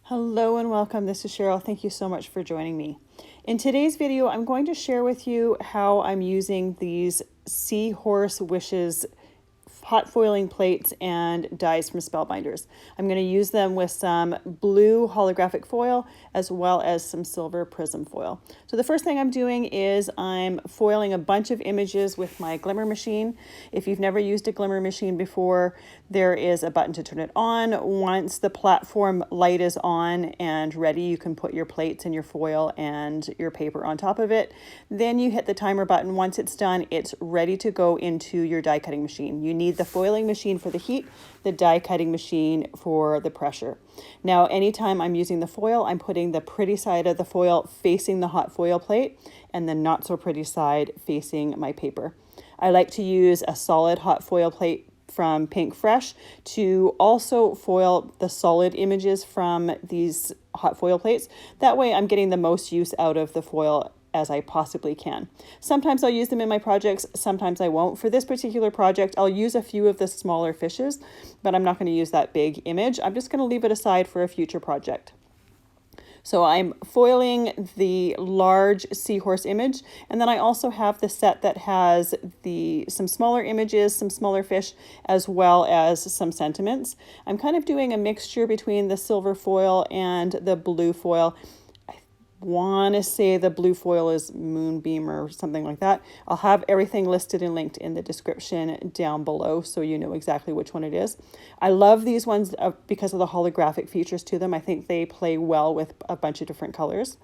Hello and welcome. This is Cheryl. Thank you so much for joining me. In today's video, I'm going to share with you how I'm using these Seahorse Wishes hot foiling plates and dies from Spellbinders. I'm going to use them with some blue holographic foil as well as some silver prism foil. So the first thing I'm doing is I'm foiling a bunch of images with my Glimmer machine. If you've never used a Glimmer machine before, there is a button to turn it on. Once the platform light is on and ready, you can put your plates and your foil and your paper on top of it. Then you hit the timer button. Once it's done, it's ready to go into your die cutting machine. You need the foiling machine for the heat, the die cutting machine for the pressure. Now, anytime I'm using the foil, I'm putting the pretty side of the foil facing the hot foil plate and the not so pretty side facing my paper. I like to use a solid hot foil plate from Pink Fresh to also foil the solid images from these hot foil plates. That way I'm getting the most use out of the foil as I possibly can. Sometimes I'll use them in my projects, sometimes I won't. For this particular project, I'll use a few of the smaller fishes, but I'm not going to use that big image. I'm just going to leave it aside for a future project. So I'm foiling the large seahorse image, and then I also have the set that has some smaller images, some smaller fish, as well as some sentiments. I'm kind of doing a mixture between the silver foil and the blue foil. Want to say the blue foil is Moonbeam or something like that. I'll have everything listed and linked in the description down below so you know exactly which one it is. I love these ones because of the holographic features to them. I think they play well with a bunch of different colors.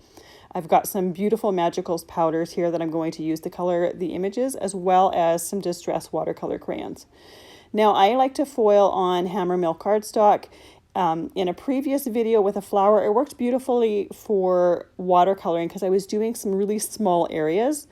I've got some beautiful Magicals powders here that I'm going to use to color the images, as well as some distress watercolor crayons. Now, I like to foil on hammer mill cardstock. In a previous video with a flower, it worked beautifully for watercoloring because I was doing some really small areas.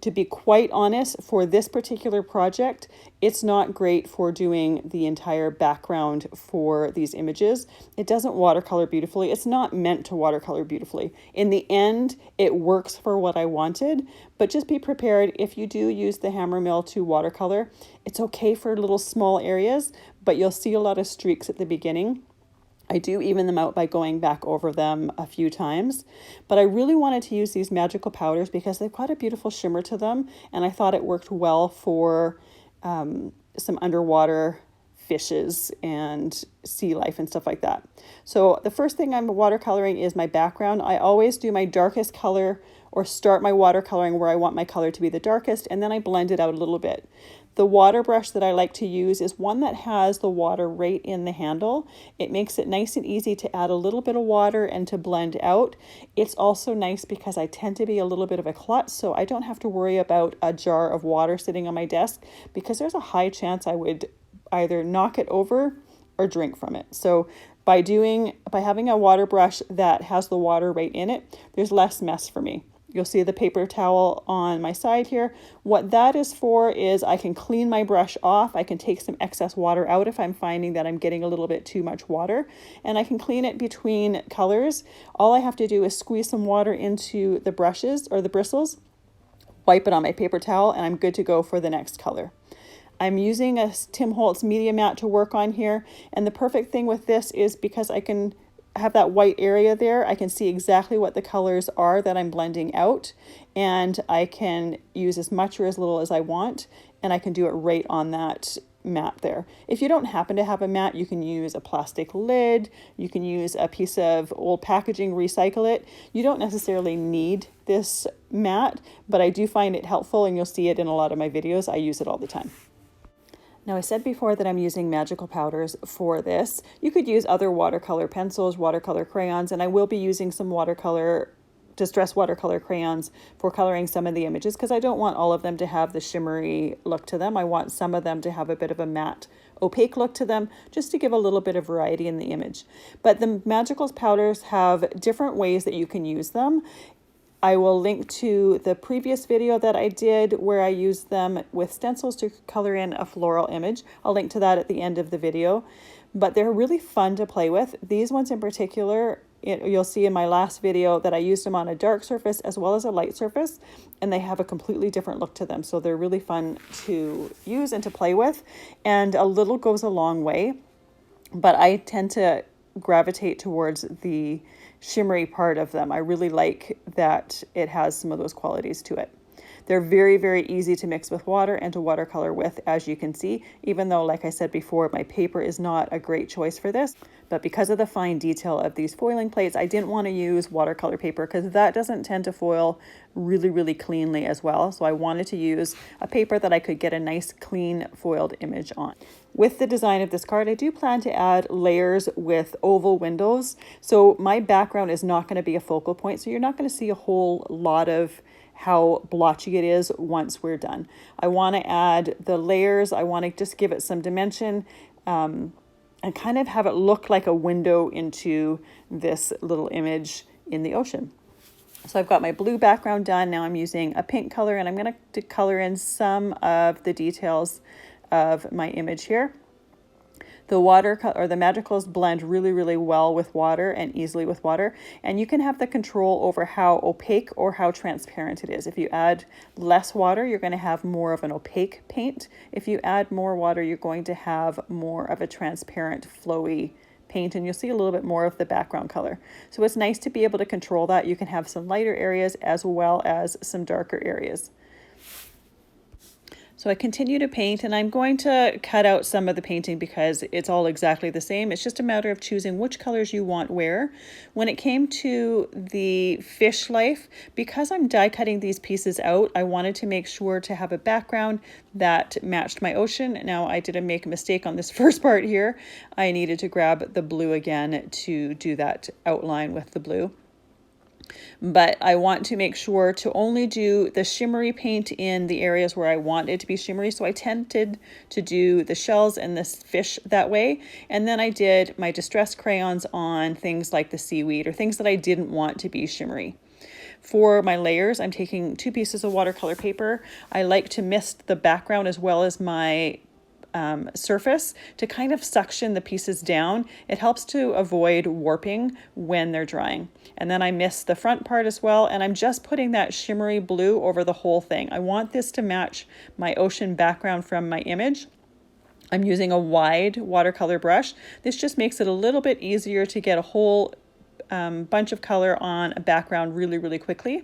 To be quite honest, for this particular project, it's not great for doing the entire background for these images. It doesn't watercolor beautifully. It's not meant to watercolor beautifully. In the end, it works for what I wanted, but just be prepared if you do use the hammer mill to watercolor. It's okay for little small areas, but you'll see a lot of streaks at the beginning. I do even them out by going back over them a few times, but I really wanted to use these magical powders because they've got a beautiful shimmer to them, and I thought it worked well for some underwater fishes and sea life and stuff like that. So the first thing I'm watercoloring is my background. I always do my darkest color or start my watercoloring where I want my color to be the darkest, and then I blend it out a little bit. The water brush that I like to use is one that has the water right in the handle. It makes it nice and easy to add a little bit of water and to blend out. It's also nice because I tend to be a little bit of a klutz, so I don't have to worry about a jar of water sitting on my desk because there's a high chance I would either knock it over or drink from it. So by having a water brush that has the water right in it, there's less mess for me. You'll see the paper towel on my side here. What that is for is I can clean my brush off. I can take some excess water out if I'm finding that I'm getting a little bit too much water, and I can clean it between colors. All I have to do is squeeze some water into the brushes or the bristles, wipe it on my paper towel, and I'm good to go for the next color. I'm using a Tim Holtz Media Mat to work on here, and the perfect thing with this is because I can have that white area there, I can see exactly what the colors are that I'm blending out, and I can use as much or as little as I want, and I can do it right on that mat there. If you don't happen to have a mat, you can use a plastic lid, you can use a piece of old packaging, recycle it. You don't necessarily need this mat, but I do find it helpful, and you'll see it in a lot of my videos. I use it all the time. Now, I said before that I'm using magical powders for this. You could use other watercolor pencils, watercolor crayons, and I will be using some distress watercolor crayons for coloring some of the images because I don't want all of them to have the shimmery look to them. I want some of them to have a bit of a matte, opaque look to them, just to give a little bit of variety in the image. But the magical powders have different ways that you can use them. I will link to the previous video that I did where I used them with stencils to color in a floral image. I'll link to that at the end of the video, but they're really fun to play with. These ones in particular, you'll see in my last video that I used them on a dark surface as well as a light surface, and they have a completely different look to them. So they're really fun to use and to play with, and a little goes a long way. But I tend to gravitate towards the shimmery part of them. I really like that it has some of those qualities to it. They're very, very easy to mix with water and to watercolor with, as you can see, even though, like I said before, my paper is not a great choice for this. But because of the fine detail of these foiling plates, I didn't want to use watercolor paper because that doesn't tend to foil really, really cleanly as well. So I wanted to use a paper that I could get a nice clean foiled image on. With the design of this card, I do plan to add layers with oval windows. So my background is not going to be a focal point. So you're not going to see a whole lot of how blotchy it is once we're done. I want to add the layers. I want to just give it some dimension and kind of have it look like a window into this little image in the ocean. So I've got my blue background done. Now I'm using a pink color and I'm going to color in some of the details of my image here. The watercolor or the magicals blend really, really well with water and easily with water. And you can have the control over how opaque or how transparent it is. If you add less water, you're going to have more of an opaque paint. If you add more water, you're going to have more of a transparent, flowy paint, and you'll see a little bit more of the background color. So it's nice to be able to control that. You can have some lighter areas as well as some darker areas. So I continue to paint, and I'm going to cut out some of the painting because it's all exactly the same. It's just a matter of choosing which colors you want where. When it came to the fish life, because I'm die cutting these pieces out, I wanted to make sure to have a background that matched my ocean. Now I did make a mistake on this first part here. I needed to grab the blue again to do that outline with the blue. But I want to make sure to only do the shimmery paint in the areas where I want it to be shimmery. So I tended to do the shells and this fish that way. And then I did my distress crayons on things like the seaweed or things that I didn't want to be shimmery. For my layers, I'm taking 2 pieces of watercolor paper. I like to mist the background as well as my surface to kind of suction the pieces down. It helps to avoid warping when they're drying. And then I mist the front part as well, and I'm just putting that shimmery blue over the whole thing. I want this to match my ocean background from my image. I'm using a wide watercolor brush. This just makes it a little bit easier to get a whole bunch of color on a background really, really quickly.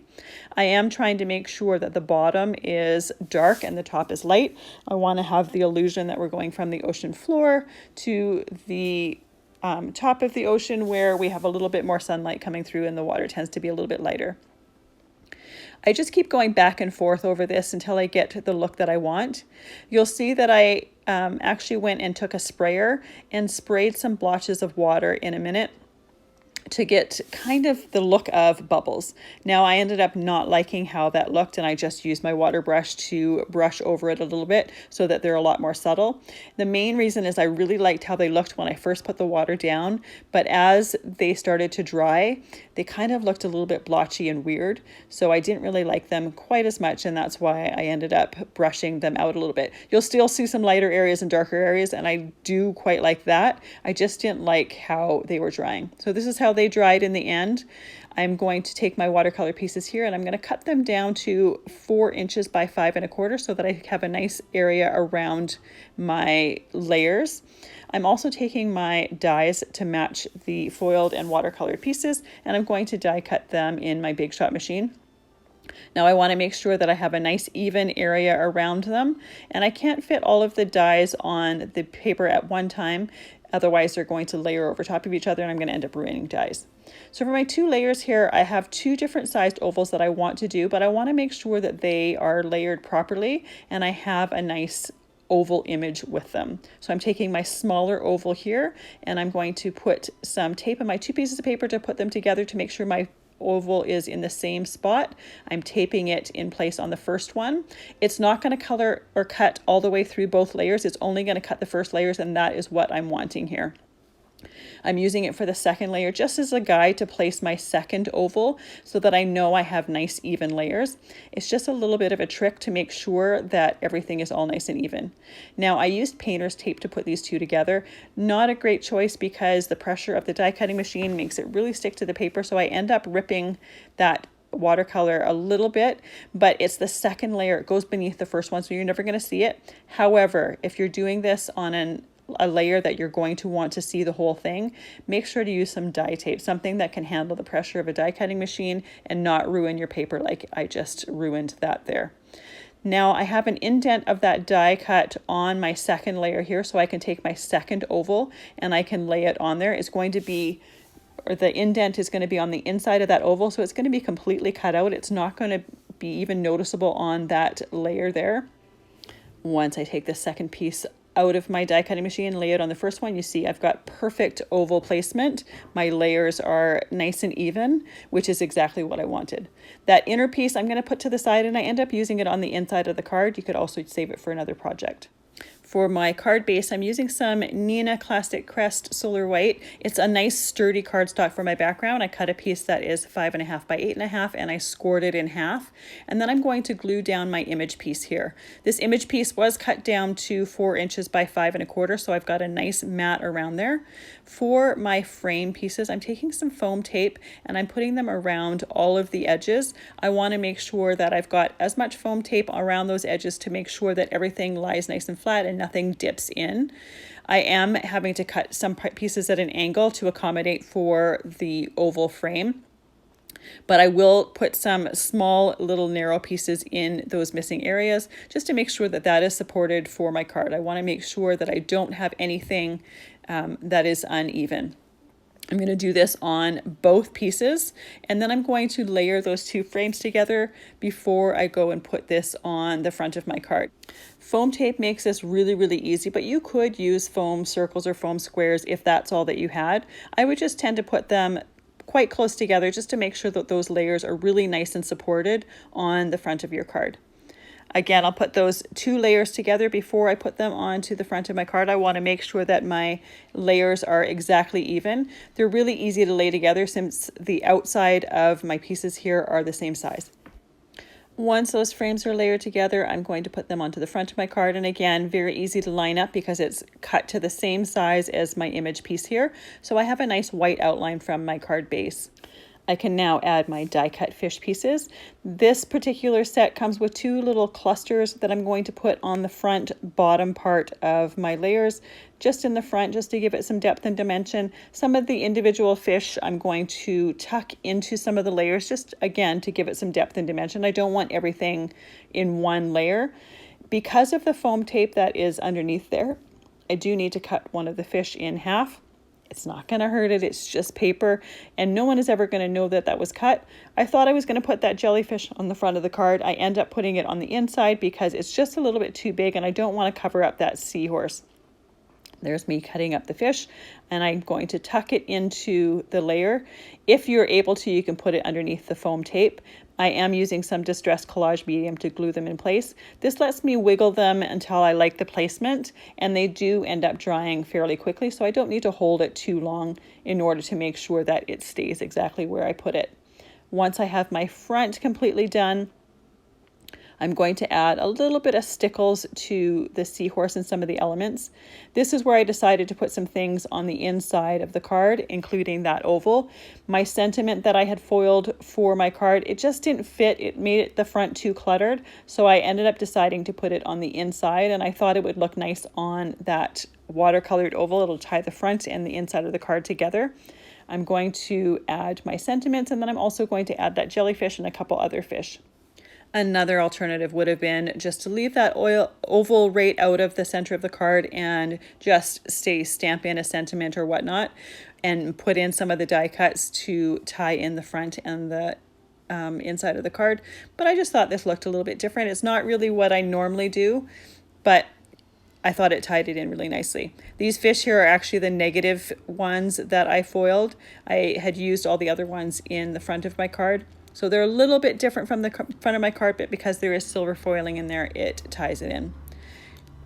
I am trying to make sure that the bottom is dark and the top is light. I want to have the illusion that we're going from the ocean floor to the top of the ocean where we have a little bit more sunlight coming through and the water tends to be a little bit lighter. I just keep going back and forth over this until I get to the look that I want. You'll see that I actually went and took a sprayer and sprayed some blotches of water in a minute to get kind of the look of bubbles. Now I ended up not liking how that looked, and I just used my water brush to brush over it a little bit so that they're a lot more subtle. The main reason is I really liked how they looked when I first put the water down, but as they started to dry, they kind of looked a little bit blotchy and weird. So I didn't really like them quite as much, and that's why I ended up brushing them out a little bit. You'll still see some lighter areas and darker areas, and I do quite like that. I just didn't like how they were drying. So this is how they dried in the end. I'm going to take my watercolor pieces here and I'm going to cut them down to 4 inches by 5 1/4 so that I have a nice area around my layers. I'm also taking my dies to match the foiled and watercolored pieces, and I'm going to die cut them in my Big Shot machine. Now I want to make sure that I have a nice even area around them, and I can't fit all of the dies on the paper at one time. Otherwise they're going to layer over top of each other and I'm going to end up ruining dies. So for my 2 layers here, I have 2 different sized ovals that I want to do, but I want to make sure that they are layered properly and I have a nice oval image with them. So I'm taking my smaller oval here and I'm going to put some tape on my 2 pieces of paper to put them together to make sure my oval is in the same spot. I'm taping it in place on the first one. It's not going to color or cut all the way through both layers. It's only going to cut the first layers, and that is what I'm wanting here. I'm using it for the second layer just as a guide to place my second oval so that I know I have nice even layers. It's just a little bit of a trick to make sure that everything is all nice and even. Now I used painter's tape to put these 2 together. Not a great choice because the pressure of the die cutting machine makes it really stick to the paper, so I end up ripping that watercolor a little bit, but it's the second layer. It goes beneath the first one, so you're never going to see it. However, if you're doing this on an a layer that you're going to want to see the whole thing, make sure to use some die tape, something that can handle the pressure of a die cutting machine and not ruin your paper like I just ruined that there. Now I have an indent of that die cut on my second layer here, so I can take my second oval and I can lay it on there. It's going to be, or the indent is going to be on the inside of that oval, so it's going to be completely cut out. It's not going to be even noticeable on that layer there. Once I take the second piece out of my die cutting machine, lay it on the first one, you see I've got perfect oval placement. My layers are nice and even, which is exactly what I wanted. That inner piece I'm going to put to the side, and I end up using it on the inside of the card. You could also save it for another project. For my card base, I'm using some Neenah Classic Crest Solar White. It's a nice sturdy cardstock for my background. I cut a piece that is 5.5 by 8.5 and I scored it in half. And then I'm going to glue down my image piece here. This image piece was cut down to 4 inches by 5.25, so I've got a nice mat around there. For my frame pieces, I'm taking some foam tape and I'm putting them around all of the edges. I want to make sure that I've got as much foam tape around those edges to make sure that everything lies nice and flat and nothing dips in. I am having to cut some pieces at an angle to accommodate for the oval frame, but I will put some small little narrow pieces in those missing areas just to make sure that that is supported for my card. I want to make sure that I don't have anything that is uneven. I'm going to do this on both pieces, and then I'm going to layer those two frames together before I go and put this on the front of my card. Foam tape makes this really, really easy, but you could use foam circles or foam squares if that's all that you had. I would just tend to put them quite close together just to make sure that those layers are really nice and supported on the front of your card. Again, I'll put those two layers together before I put them onto the front of my card. I want to make sure that my layers are exactly even. They're really easy to lay together since the outside of my pieces here are the same size. Once those frames are layered together, I'm going to put them onto the front of my card. And again, very easy to line up because it's cut to the same size as my image piece here. So I have a nice white outline from my card base. I can now add my die cut fish pieces. This particular set comes with two little clusters that I'm going to put on the front bottom part of my layers, just in the front, just to give it some depth and dimension. Some of the individual fish I'm going to tuck into some of the layers, just again to give it some depth and dimension. I don't want everything in one layer. Because of the foam tape that is underneath there, I do need to cut one of the fish in half. It's not going to hurt it. It's just paper, and no one is ever going to know that that was cut. I thought I was going to put that jellyfish on the front of the card. I end up putting it on the inside because it's just a little bit too big and I don't want to cover up that seahorse. There's me cutting up the fish, and I'm going to tuck it into the layer. If you're able to, you can put it underneath the foam tape. I am using some distressed collage medium to glue them in place. This lets me wiggle them until I like the placement, and they do end up drying fairly quickly, so I don't need to hold it too long in order to make sure that it stays exactly where I put it. Once I have my front completely done, I'm going to add a little bit of stickles to the seahorse and some of the elements. This is where I decided to put some things on the inside of the card, including that oval. My sentiment that I had foiled for my card, it just didn't fit. It made the front too cluttered, so I ended up deciding to put it on the inside, and I thought it would look nice on that watercolored oval. It'll tie the front and the inside of the card together. I'm going to add my sentiments, and then I'm also going to add that jellyfish and a couple other fish. Another alternative would have been just to leave that oval right out of the center of the card and just stamp in a sentiment or whatnot and put in some of the die cuts to tie in the front and the inside of the card. But I just thought this looked a little bit different. It's not really what I normally do, but I thought it tied it in really nicely. These fish here are actually the negative ones that I foiled. I had used all the other ones in the front of my card. So they're a little bit different from the front of my card, but because there is silver foiling in there, it ties it in.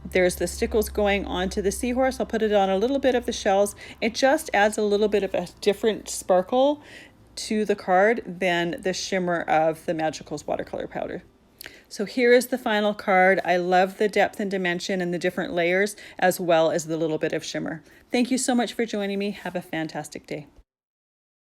There's the stickles going onto the seahorse. I'll put it on a little bit of the shells. It just adds a little bit of a different sparkle to the card than the shimmer of the Magicals watercolor powder. So here is the final card. I love the depth and dimension and the different layers, as well as the little bit of shimmer. Thank you so much for joining me. Have a fantastic day.